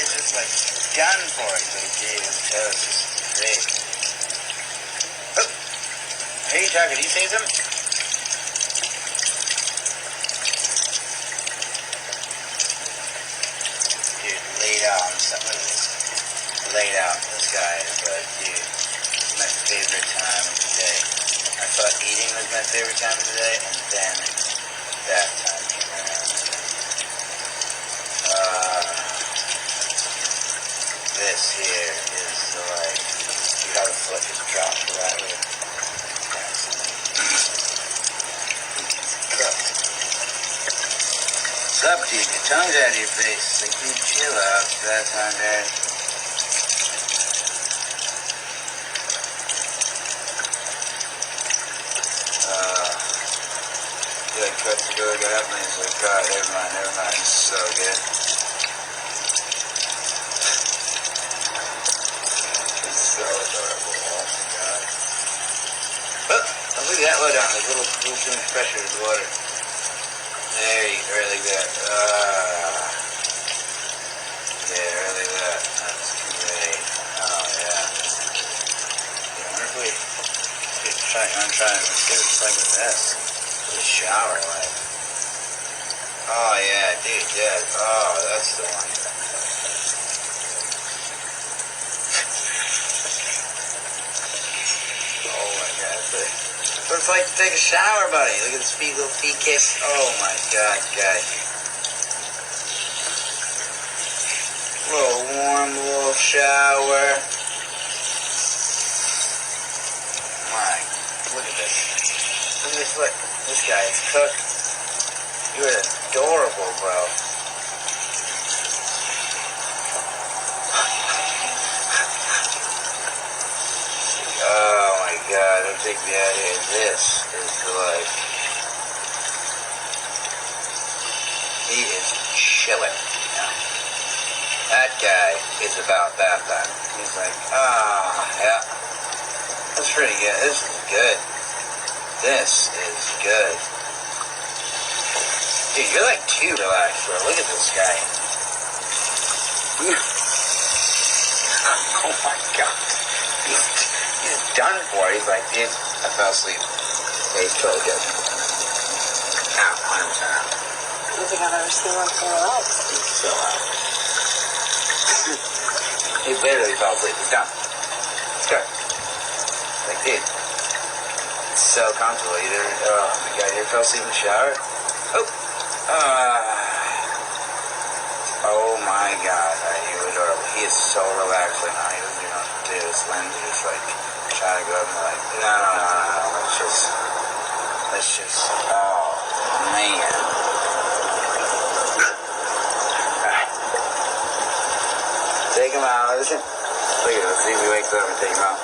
is just like done for. He's like, dude, that was just great. Oh, hey, Tucker, did you say something? Dude, laid out on something. Look at this. Laid out. This guy is like, dude, my favorite time of the day. I thought eating was my favorite time of the day, and then that time came around. This here is like, you how the foot just dropped right here. What's up, dude? Your tongue's out of your face. Like, dude, chill out. That time, Dad. Yeah, cuts the door, got up, and he's like, God, never mind. It's so good. It's so adorable. Oh my God. Oh, look at that low down. There's a little too much pressure in the water. There you go, like that. Yeah, like that. That's great. Oh, yeah. I wonder if I'm trying to see what it's like with this. The shower, like. Oh, yeah, dude, yeah. Oh, that's the one. Oh, my God. What it's like to take a shower, buddy. Look at this little feet kiss. Oh, my God, guys. Little warm little shower. My, look at this. Look at this foot. This guy is cooked. You are adorable, bro. Oh my God, don't take me out of here. This is like, he is chilling. Yeah. That guy is about that time. He's like, yeah. That's pretty good. This is good. This is good. Dude, you're like too relaxed, bro. Look at this guy. Oh my God. He's done for. He's like, dude, I fell asleep. Yeah, he's totally good. Ow, 100% out. I don't think I've ever seen one so relaxed. He's so out. He literally fell asleep. He's done. It's good. Like, dude, it's so comfortable. Oh my God, you ever fell asleep in the shower? Oh my God, you're adorable. He is so relaxed right now. He doesn't even know what to do. His limbs are just like trying to go up and like, no. Let's just, oh man. Take him out. Listen. Look at him. See if he wakes up and take him out.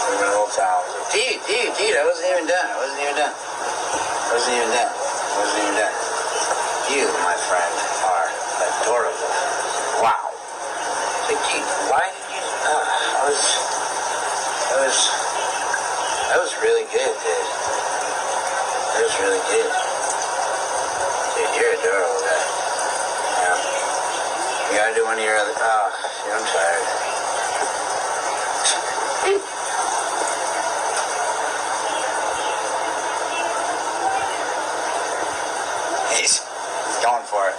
We're gonna roll towels. Dude, I wasn't even done. You, my friend, are adorable. Wow. Like, dude, why did you... That was really good, dude. That was really good. Dude, you're adorable, guy. Yeah. You gotta do one of your other... Oh, dude, I'm tired. He's going for it.